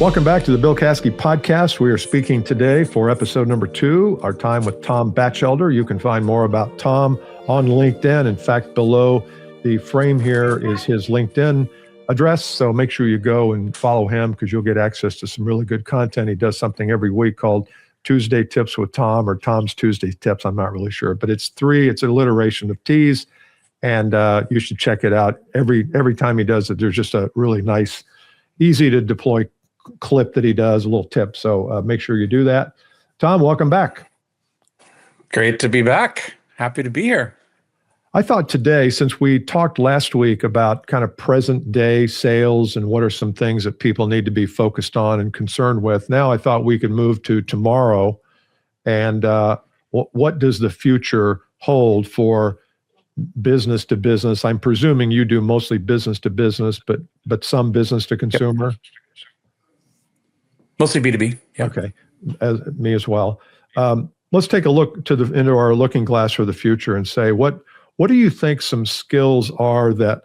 Welcome back to the Bill Caskey podcast. We are speaking today for episode number 2, our time with Tom Batchelder. You can find more about Tom on LinkedIn. In fact, below the frame here is his LinkedIn address. So make sure you go and follow him because you'll get access to some really good content. He does something every week called Tuesday Tips with Tom or Tom's Tuesday Tips. I'm not really sure, but it's an alliteration of T's. And you should check it out. Every time he does it, there's just a really nice, easy to deploy clip that he does, a little tip. So make sure you do that. Tom, welcome back. Great to be back. Happy to be here. I thought today, since we talked last week about kind of present day sales and what are some things that people need to be focused on and concerned with, now I thought we could move to tomorrow and what does the future hold for business to business? I'm presuming you do mostly business to business, but some business to consumer. Yep. Mostly B2B. Yeah. Okay. Me as well. Let's take a look into our looking glass for the future and say, what do you think some skills are that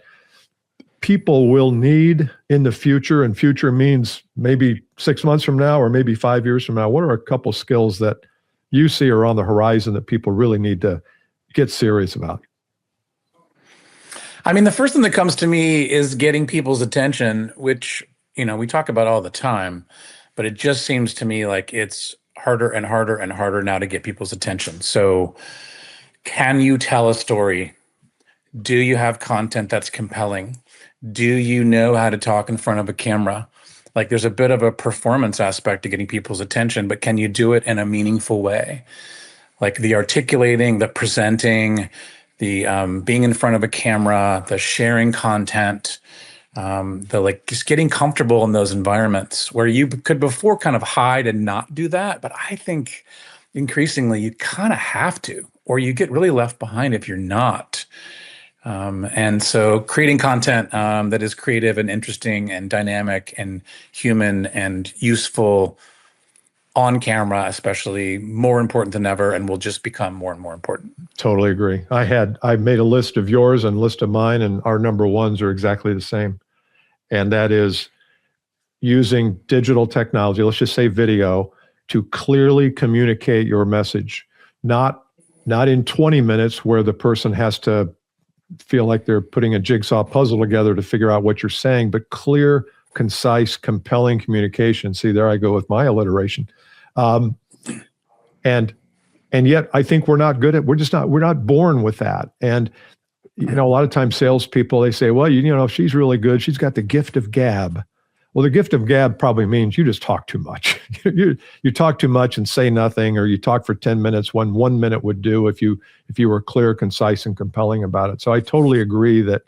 people will need in the future? And future means maybe 6 months from now or maybe 5 years from now. What are a couple skills that you see are on the horizon that people really need to get serious about? I mean, the first thing that comes to me is getting people's attention, which, we talk about all the time. But it just seems to me like it's harder and harder and harder now to get people's attention. So can you tell a story? Do you have content that's compelling? Do you know how to talk in front of a camera? Like there's a bit of a performance aspect to getting people's attention, but can you do it in a meaningful way? Like the articulating, the presenting, the being in front of a camera, the sharing content, just getting comfortable in those environments where you could before kind of hide and not do that. But I think increasingly you kind of have to, or you get really left behind if you're not. And so creating content that is creative and interesting and dynamic and human and useful on camera, especially, more important than ever, and will just become more and more important. Totally agree. I made a list of yours and a list of mine, and our number ones are exactly the same. And that is using digital technology, let's just say video, to clearly communicate your message. Not in 20 minutes where the person has to feel like they're putting a jigsaw puzzle together to figure out what you're saying, but clear, concise, compelling communication. See, there I go with my alliteration. And yet I think we're not born with that. And a lot of times salespeople, they say, well, she's really good. She's got the gift of gab. Well, the gift of gab probably means you just talk too much. you talk too much and say nothing, or you talk for 10 minutes when 1 minute would do if you were clear, concise, and compelling about it. So I totally agree that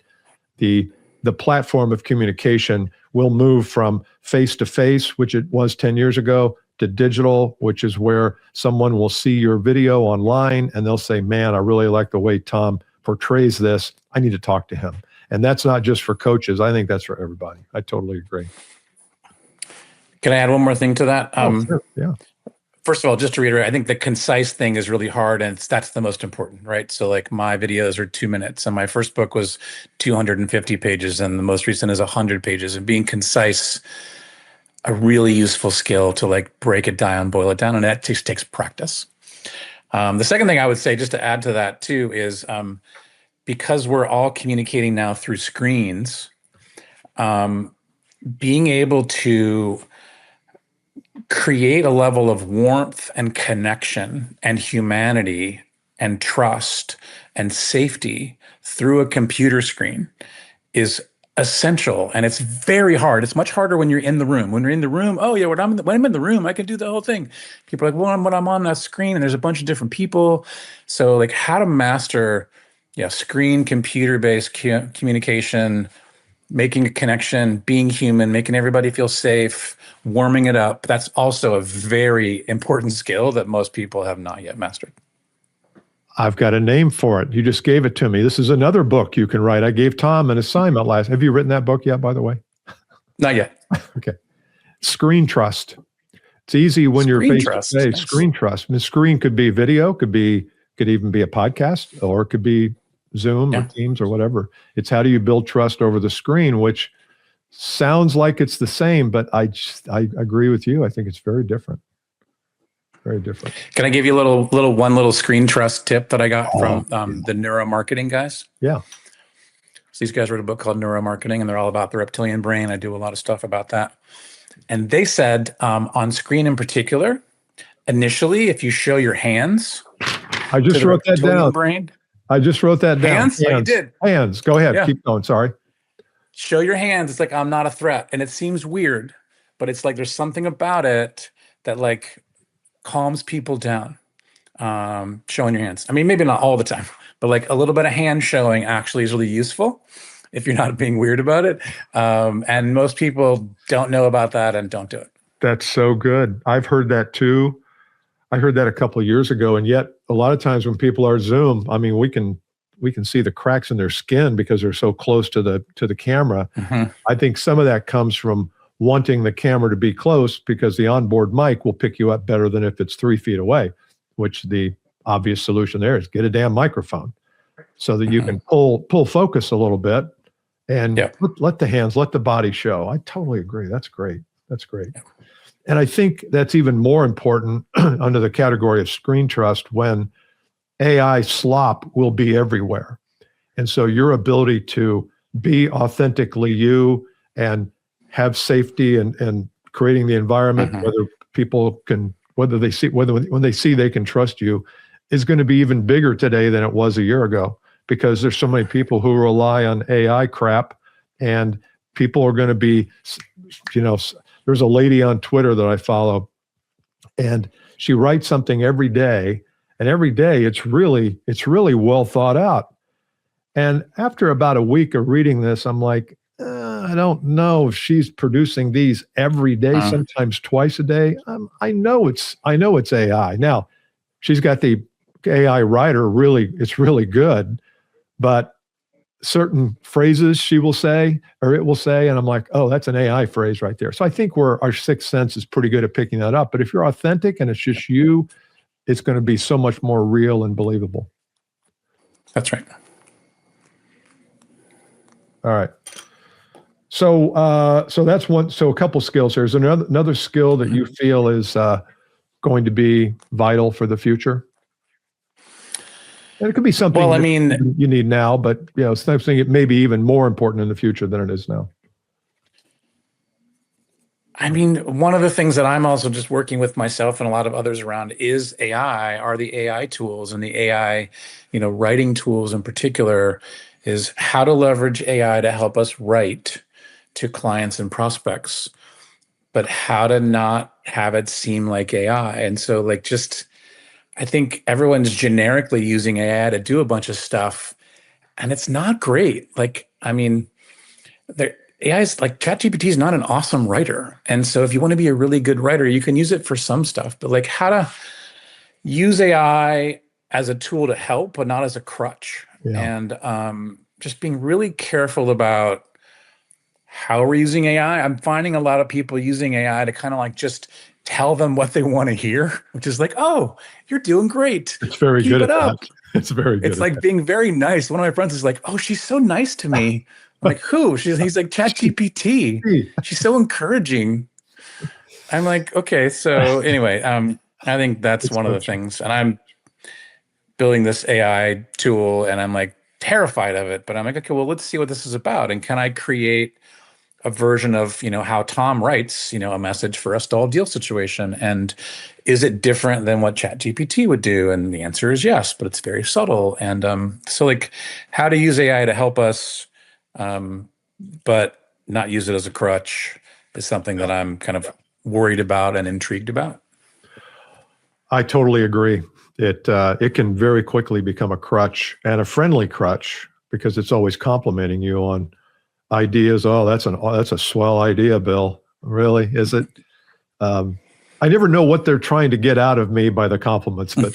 the platform of communication will move from face-to-face, which it was 10 years ago, to digital, which is where someone will see your video online and they'll say, man, I really like the way Tom portrays this. I need to talk to him. And that's not just for coaches. I think that's for everybody. I totally agree. Can I add one more thing to that? Sure. Yeah. First of all, just to reiterate, I think the concise thing is really hard, and that's the most important, right? So like my videos are 2 minutes, and my first book was 250 pages, and the most recent is 100 pages. And being concise, a really useful skill to like break it down, boil it down, and that just takes practice. The second thing I would say, just to add to that too, is because we're all communicating now through screens, being able to create a level of warmth and connection and humanity and trust and safety through a computer screen is essential. And it's very hard. It's much harder when you're in the room. When you're in the room, oh yeah, when I'm in the room, I can do the whole thing. People are like, well, when I'm on that screen and there's a bunch of different people. So like how to master screen, computer-based communication, making a connection, being human, making everybody feel safe, warming it up. That's also a very important skill that most people have not yet mastered. I've got a name for it. You just gave it to me. This is another book you can write. I gave Tom an assignment last. Have you written that book yet, by the way? Not yet. Okay. Screen trust. It's easy when you're face to face. Screen trust. The screen could be video, could even be a podcast, or it could be Zoom or Teams or whatever. It's how do you build trust over the screen, which sounds like it's the same, but I agree with you. I think it's very different. Very different. Can I give you one little screen trust tip that I got from the neuromarketing guys? Yeah. So these guys wrote a book called Neuromarketing, and they're all about the reptilian brain. I do a lot of stuff about that. And they said on screen in particular, initially, if you show your hands, I just wrote that down. Brain, I just wrote that down. Hands? Oh, you did. Hands. Go ahead. Yeah. Keep going. Sorry. Show your hands. It's like, I'm not a threat. And it seems weird, but it's like there's something about it that like calms people down. Showing your hands. I mean, maybe not all the time, but like a little bit of hand showing actually is really useful if you're not being weird about it. And most people don't know about that and don't do it. That's so good. I've heard that too. I heard that a couple of years ago, and yet a lot of times when people are Zoom, I mean, we can see the cracks in their skin because they're so close to the camera. Mm-hmm. I think some of that comes from wanting the camera to be close because the onboard mic will pick you up better than if it's 3 feet away, which the obvious solution there is get a damn microphone so that you can pull focus a little bit and let the hands, let the body show. I totally agree. That's great. That's great. Yeah. And I think that's even more important under the category of screen trust when AI slop will be everywhere. And so your ability to be authentically you and have safety and creating the environment, whether people can, whether when they see they can trust you, is going to be even bigger today than it was a year ago, because there's so many people who rely on AI crap, and people are going to be, there's a lady on Twitter that I follow, and she writes something every day, and every day it's really well thought out. And after about a week of reading this, I'm like, I don't know if she's producing these every day, sometimes twice a day. I know it's AI. Now, she's got the AI writer, it's really good, but certain phrases she will say, or it will say, and I'm like, oh, that's an AI phrase right there. So I think our sixth sense is pretty good at picking that up. But if you're authentic and it's just you, it's going to be so much more real and believable. That's right. All right. So that's one. So a couple skills here. Is there another skill that you feel is going to be vital for the future? And it could be something you need now, but something it may be even more important in the future than it is now. I mean, one of the things that I'm also just working with myself and a lot of others around is are the AI tools, and the AI, writing tools in particular, is how to leverage AI to help us write to clients and prospects, but how to not have it seem like AI. And so I think everyone's generically using AI to do a bunch of stuff, and it's not great. AI is like ChatGPT is not an awesome writer. And so if you want to be a really good writer, you can use it for some stuff, but how to use AI as a tool to help, but not as a crutch. Yeah. And just being really careful about how we're using AI. I'm finding a lot of people using AI to kind of just tell them what they want to hear, which is like, oh, you're doing great. It's very good at that. It's very good. It's like being very nice. One of my friends is like, oh, she's so nice to me. I'm like, who? He's like, ChatGPT. She's so encouraging. I'm like, okay. So anyway, I think that's one of the things. And I'm building this AI tool, and I'm like terrified of it. But I'm like, okay, well, let's see what this is about. And can I create a version of, how Tom writes, a message for a stalled deal situation? And is it different than what ChatGPT would do? And the answer is yes, but it's very subtle. And so how to use AI to help us, but not use it as a crutch is something that I'm kind of worried about and intrigued about. I totally agree. It can very quickly become a crutch, and a friendly crutch, because it's always complimenting you on ideas. Oh, that's a swell idea, Bill. Really? Is it? I never know what they're trying to get out of me by the compliments, but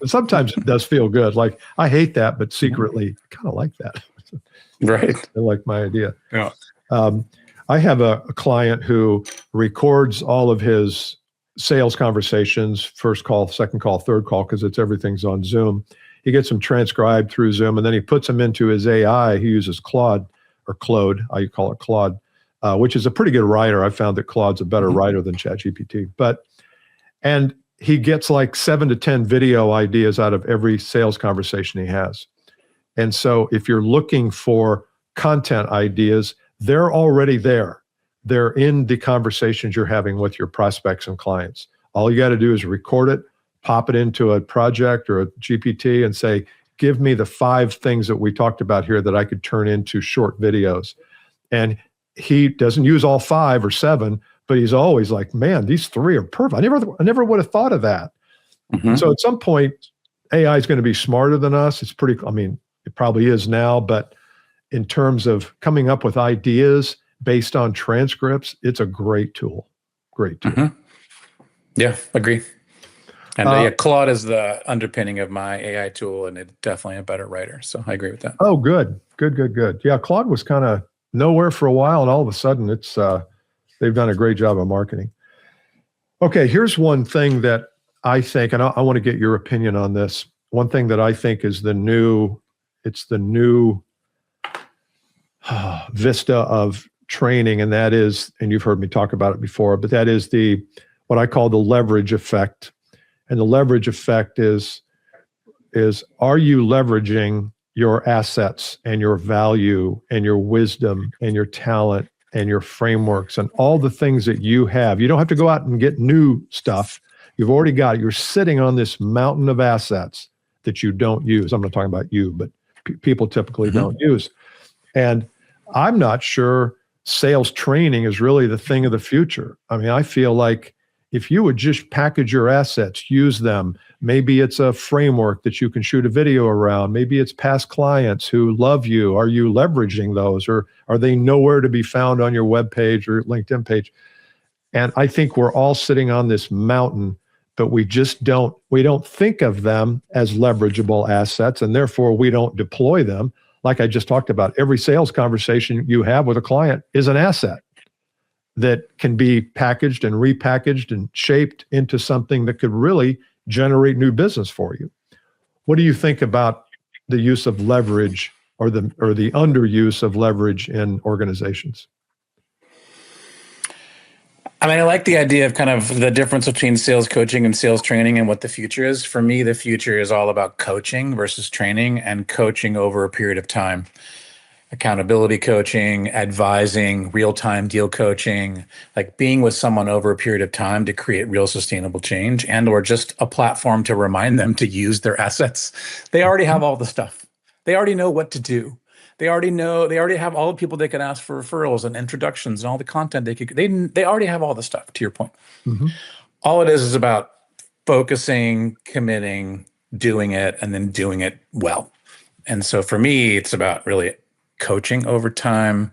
sometimes it does feel good. Like, I hate that, but secretly kind of like that. Right. I like my idea. Yeah. I have a client who records all of his sales conversations, first call, second call, third call, because everything's on Zoom. He gets them transcribed through Zoom, and then he puts them into his AI. He uses Claude, or Claude, how you call it, Claude, which is a pretty good writer. I found that Claude's a better writer than ChatGPT. And he gets like 7 to 10 video ideas out of every sales conversation he has. And so if you're looking for content ideas, they're already there. They're in the conversations you're having with your prospects and clients. All you got to do is record it, pop it into a project or a GPT and say, give me the 5 things that we talked about here that I could turn into short videos. And he doesn't use all 5 or 7, but he's always like, man, these 3 are perfect. I never would have thought of that. So at some point, AI is going to be smarter than us. It probably is now, but in terms of coming up with ideas based on transcripts, it's a great tool. Great tool. Yeah, agree. And Claude is the underpinning of my AI tool, and it's definitely a better writer. So I agree with that. Oh, good. Yeah, Claude was kind of nowhere for a while, and all of a sudden it's they've done a great job of marketing. Okay, here's one thing that I think, and I want to get your opinion on this. One thing that I think is the new vista of training, and that is, and you've heard me talk about it before, but that is what I call the leverage effect. And the leverage effect is are you leveraging your assets and your value and your wisdom and your talent and your frameworks and all the things that you have? You don't have to go out and get new stuff. You've already got it. You're sitting on this mountain of assets that you don't use. I'm not talking about you, but people typically don't use. And I'm not sure sales training is really the thing of the future. I mean, I feel like if you would just package your assets, use them, maybe it's a framework that you can shoot a video around. Maybe it's past clients who love you. Are you leveraging those, or are they nowhere to be found on your webpage or LinkedIn page? And I think we're all sitting on this mountain, but we don't think of them as leverageable assets, and therefore we don't deploy them. Like I just talked about, every sales conversation you have with a client is an asset that can be packaged and repackaged and shaped into something that could really generate new business for you. What do you think about the use of leverage or the underuse of leverage in organizations? I mean, I like the idea of kind of the difference between sales coaching and sales training and what the future is. For me, the future is all about coaching versus training, and coaching over a period of time. Accountability coaching, advising, real-time deal coaching, like being with someone over a period of time to create real sustainable change, and or just a platform to remind them to use their assets. They already have all the stuff. They already know what to do. They already have all the people they can ask for referrals and introductions and all the content they already have all the stuff, to your point. All it is about focusing, committing, doing it, and then doing it well. And so for me, it's about really coaching over time,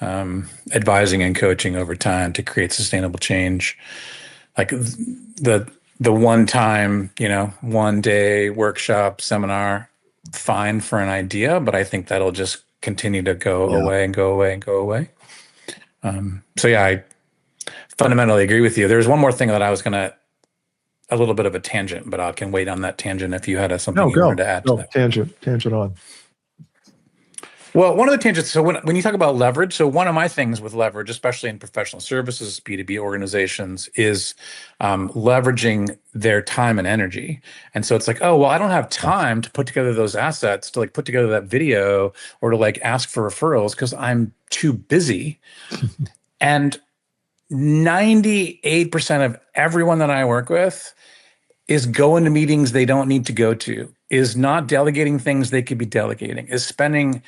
advising and coaching over time to create sustainable change. Like the one time, 1 day workshop, seminar, fine for an idea, but I think that'll just continue to go away and go away and go away. So yeah, I fundamentally agree with you. There's one more thing that I was a little bit of a tangent, but I can wait on that tangent if you had something you wanted to add to that. Tangent on. Well, one of the tangents, so when you talk about leverage, so one of my things with leverage, especially in professional services, B2B organizations, is leveraging their time and energy. And so it's like, oh, well, I don't have time to put together those assets, to put together that video, or to ask for referrals because I'm too busy. And 98% of everyone that I work with is going to meetings they don't need to go to, is not delegating things they could be delegating, is spending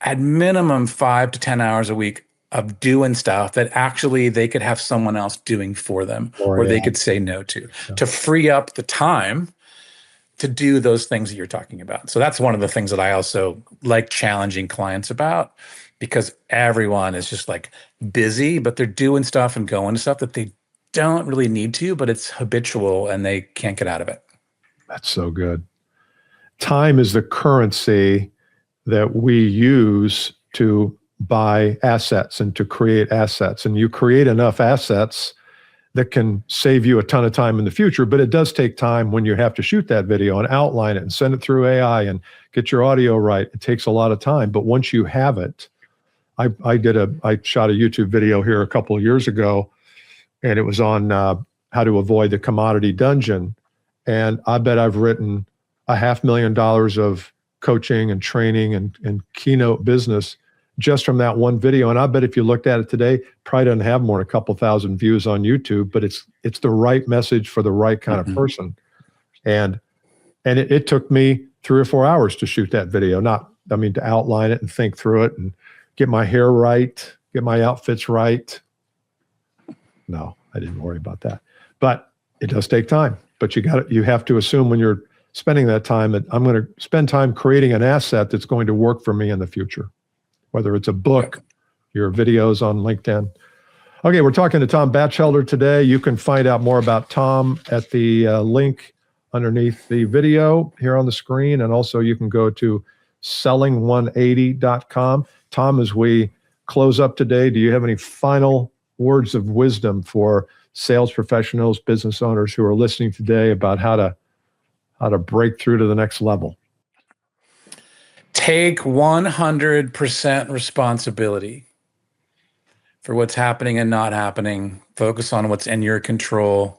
at minimum 5 to 10 hours a week of doing stuff that actually they could have someone else doing for them, or they could say no to free up the time to do those things that you're talking about. So that's one of the things that I also like challenging clients about, because everyone is just busy, but they're doing stuff and going to stuff that they don't really need to, but it's habitual and they can't get out of it. That's so good. Time is the currency that we use to buy assets and to create assets. And you create enough assets that can save you a ton of time in the future, but it does take time when you have to shoot that video and outline it and send it through AI and get your audio right. It takes a lot of time, but once you have it, I shot a YouTube video here a couple of years ago, and it was on how to avoid the commodity dungeon. And I bet I've written $500,000 of coaching and training and keynote business just from that one video. And I bet if you looked at it today, probably doesn't have more than a couple thousand views on YouTube, but it's the right message for the right kind of person. And it took me 3 or 4 hours to shoot that video, to outline it and think through it and get my hair right, get my outfits right. No, I didn't worry about that. But it does take time. But you have to assume when you're spending that time that I'm going to spend time creating an asset that's going to work for me in the future, whether it's a book, your videos on LinkedIn. Okay, we're talking to Tom Batchelder today. You can find out more about Tom at the link underneath the video here on the screen. And also you can go to selling180.com. Tom, as we close up today, do you have any final words of wisdom for sales professionals, business owners who are listening today about how to break through to the next level? Take 100% responsibility for what's happening and not happening. Focus on what's in your control.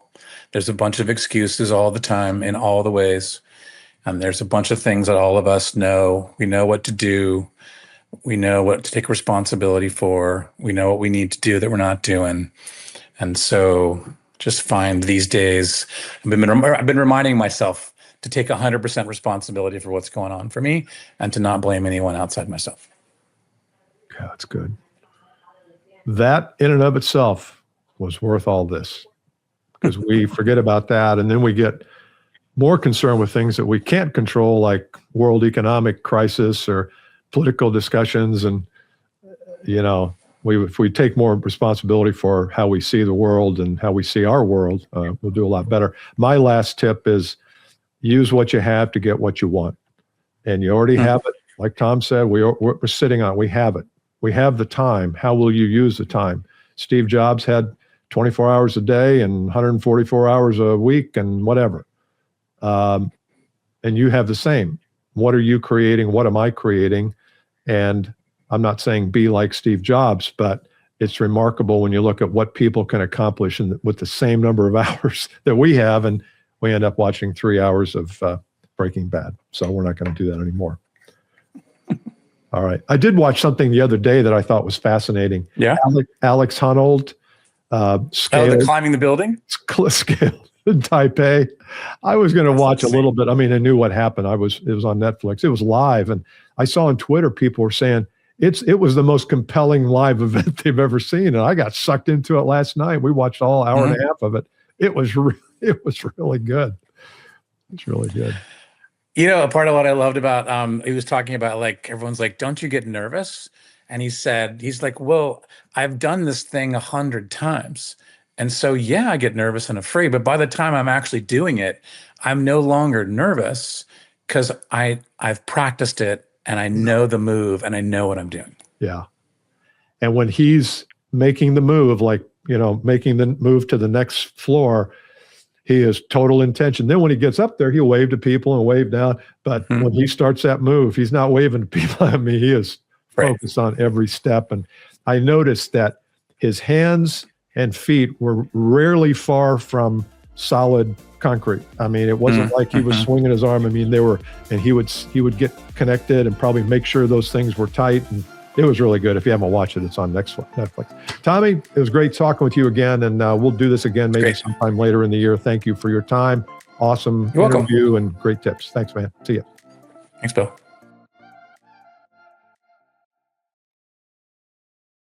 There's a bunch of excuses all the time in all the ways. And there's a bunch of things that all of us know. We know what to do. We know what to take responsibility for. We know what we need to do that we're not doing. And so just find these days, I've been reminding myself to take 100% responsibility for what's going on for me and to not blame anyone outside myself. Yeah, that's good. That in and of itself was worth all this, because we forget about that. And then we get more concerned with things that we can't control, like world economic crisis or political discussions. And, if we take more responsibility for how we see the world and how we see our world, we'll do a lot better. My last tip is use what you have to get what you want. And you already have it. Like Tom said, we're sitting on it. We have it. We have the time. How will you use the time? Steve Jobs had 24 hours a day and 144 hours a week and whatever. And you have the same. What are you creating? What am I creating? And I'm not saying be like Steve Jobs, but it's remarkable when you look at what people can accomplish with the same number of hours that we have, and we end up watching 3 hours of Breaking Bad. So we're not going to do that anymore. All right. I did watch something the other day that I thought was fascinating. Yeah. Alex Honnold, the climbing the building? Scaled in Taipei. I was going to watch a little bit. I mean, I knew what happened. It was on Netflix. It was live. And I saw on Twitter, people were saying it was the most compelling live event they've ever seen. And I got sucked into it last night. We watched all hour and a half of it. It was really good. It's really good. A part of what I loved about, he was talking about, like, everyone's like, don't you get nervous? And he's like, well, I've done this thing 100 times. And so, yeah, I get nervous and afraid, but by the time I'm actually doing it, I'm no longer nervous because I've practiced it and I know the move and I know what I'm doing. Yeah. And when he's making the move, like, making the move to the next floor, he has total intention. Then when he gets up there, he'll wave to people and wave down. But when he starts that move, he's not waving to people. I mean, he is focused on every step. And I noticed that his hands and feet were rarely far from solid concrete. I mean, it wasn't like he was swinging his arm. I mean, they were, and he would get connected and probably make sure those things were tight. And it was really good. If you haven't watched it, it's on Netflix. Tommy, it was great talking with you again, and we'll do this again maybe sometime later in the year. Thank you for your time. Awesome interview and great tips. Thanks, man. See you. Thanks, Bill.